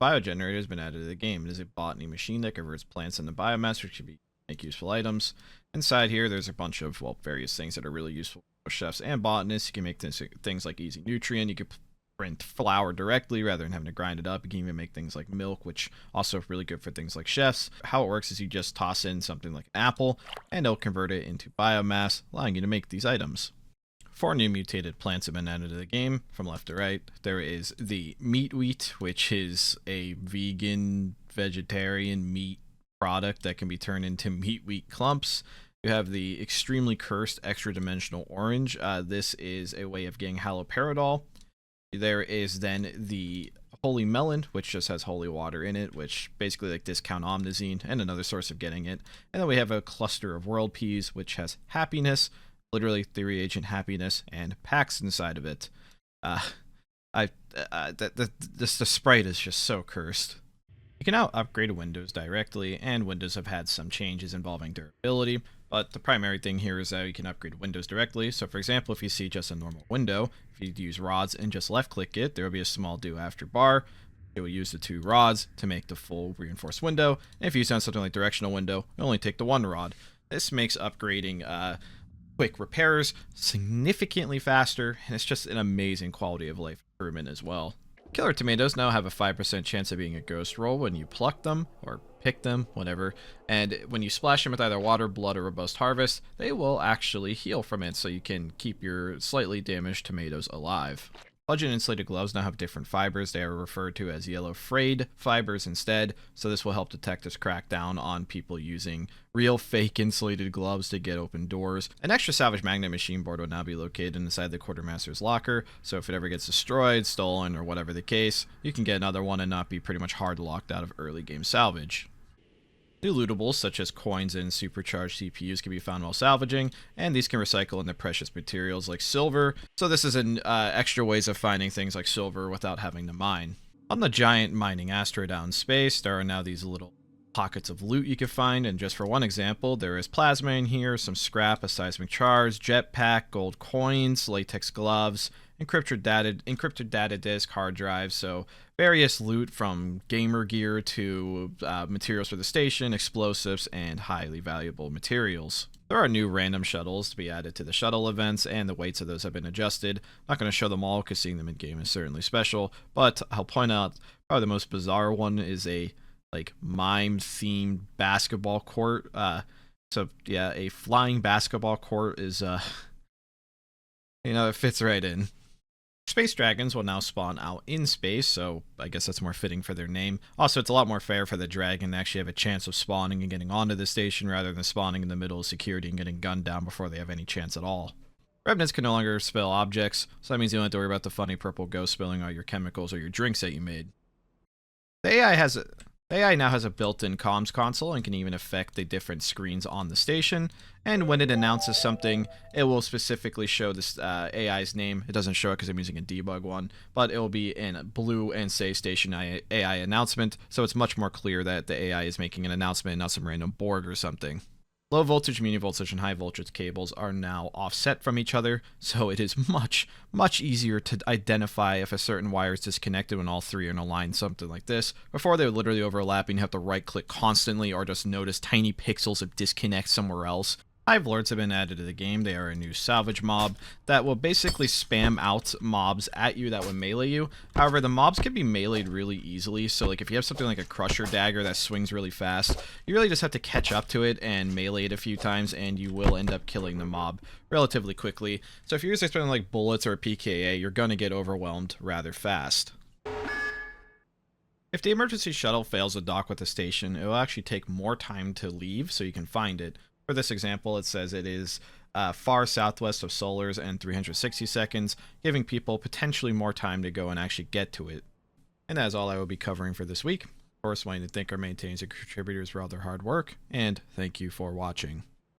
Biogenerator has been added to the game. It is a botany machine that converts plants into biomass, which should make useful items. Inside here, there's a bunch of, well, various things that are really useful for chefs and botanists. You can make things like easy nutrient. You can print flour directly rather than having to grind it up. You can even make things like milk, which also really good for things like chefs. How it works is you just toss in something like an apple, and it'll convert it into biomass, allowing you to make these items. 4 new mutated plants have been added to the game, from left to right. There is the meat wheat, which is a vegetarian meat product that can be turned into meat wheat clumps. You have the extremely cursed extra dimensional orange. This is a way of getting haloperidol. There is then the holy melon, which just has holy water in it, which basically like discount omnizine and another source of getting it. And then we have a cluster of world peas, which has happiness, literally the reagent happiness, and packs inside of it. The sprite is just so cursed. You can now upgrade Windows directly, and Windows have had some changes involving durability, but the primary thing here is that you can upgrade Windows directly. So for example, if you see just a normal window, if you use rods and just left click it, there will be a small do after bar. It will use the 2 rods to make the full reinforced window. And if you use on something like directional window, you only take the 1 rod. This makes upgrading quick repairs significantly faster, and it's just an amazing quality of life improvement as well. Killer tomatoes now have a 5% chance of being a ghost roll when you pluck them, or pick them, whatever, and when you splash them with either water, blood, or robust harvest, they will actually heal from it, so you can keep your slightly damaged tomatoes alive. Bludgeon insulated gloves now have different fibers. They are referred to as yellow frayed fibers instead, so this will help detectives crack down on people using real fake insulated gloves to get open doors. An extra Salvage magnet machine board will now be located inside the quartermaster's locker, so if it ever gets destroyed, stolen, or whatever the case, you can get another one and not be pretty much hard locked out of early game salvage. New lootables such as coins and supercharged CPUs can be found while salvaging, and these can recycle into precious materials like silver, so this is an extra ways of finding things like silver without having to mine. On the giant mining asteroid out in space, there are now these little pockets of loot you can find, and just for one example, there is plasma in here, some scrap, a seismic charge, jetpack, gold coins, latex gloves, encrypted data disk, hard drives, so various loot from gamer gear to materials for the station, explosives, and highly valuable materials. There are new random shuttles to be added to the shuttle events, and the weights of those have been adjusted. I'm not going to show them all because seeing them in game is certainly special, but I'll point out probably the most bizarre one is a mime themed basketball court. So yeah, a flying basketball court is it fits right in. Space dragons will now spawn out in space, so I guess that's more fitting for their name. Also, it's a lot more fair for the dragon to actually have a chance of spawning and getting onto the station rather than spawning in the middle of security and getting gunned down before they have any chance at all. Revenants can no longer spill objects, so that means you don't have to worry about the funny purple ghost spilling all your chemicals or your drinks that you made. The AI now has a built-in comms console and can even affect the different screens on the station, and when it announces something, it will specifically show this AI's name. It doesn't show it because I'm using a debug one, but it will be in blue and say station AI announcement, so it's much more clear that the AI is making an announcement and not some random board or something. Low voltage, medium voltage, and high voltage cables are now offset from each other, so it is much easier to identify if a certain wire is disconnected when all 3 are in a line, something like this. Before, they would literally overlap and you have to right click constantly or just notice tiny pixels of disconnect somewhere else. Hivelords have been added to the game. They are a new salvage mob that will basically spam out mobs at you that would melee you. However, the mobs can be meleeed really easily, so if you have something like a crusher dagger that swings really fast, you really just have to catch up to it and melee it a few times, and you will end up killing the mob relatively quickly. So if you're using something like bullets or a PKA, you're going to get overwhelmed rather fast. If the emergency shuttle fails to dock with the station, it will actually take more time to leave so you can find it. For this example, it says it is far southwest of Solars and 360 seconds, giving people potentially more time to go and actually get to it. And that is all I will be covering for this week. Of course, wanting to thank our maintainers and contributors for all their hard work, and thank you for watching.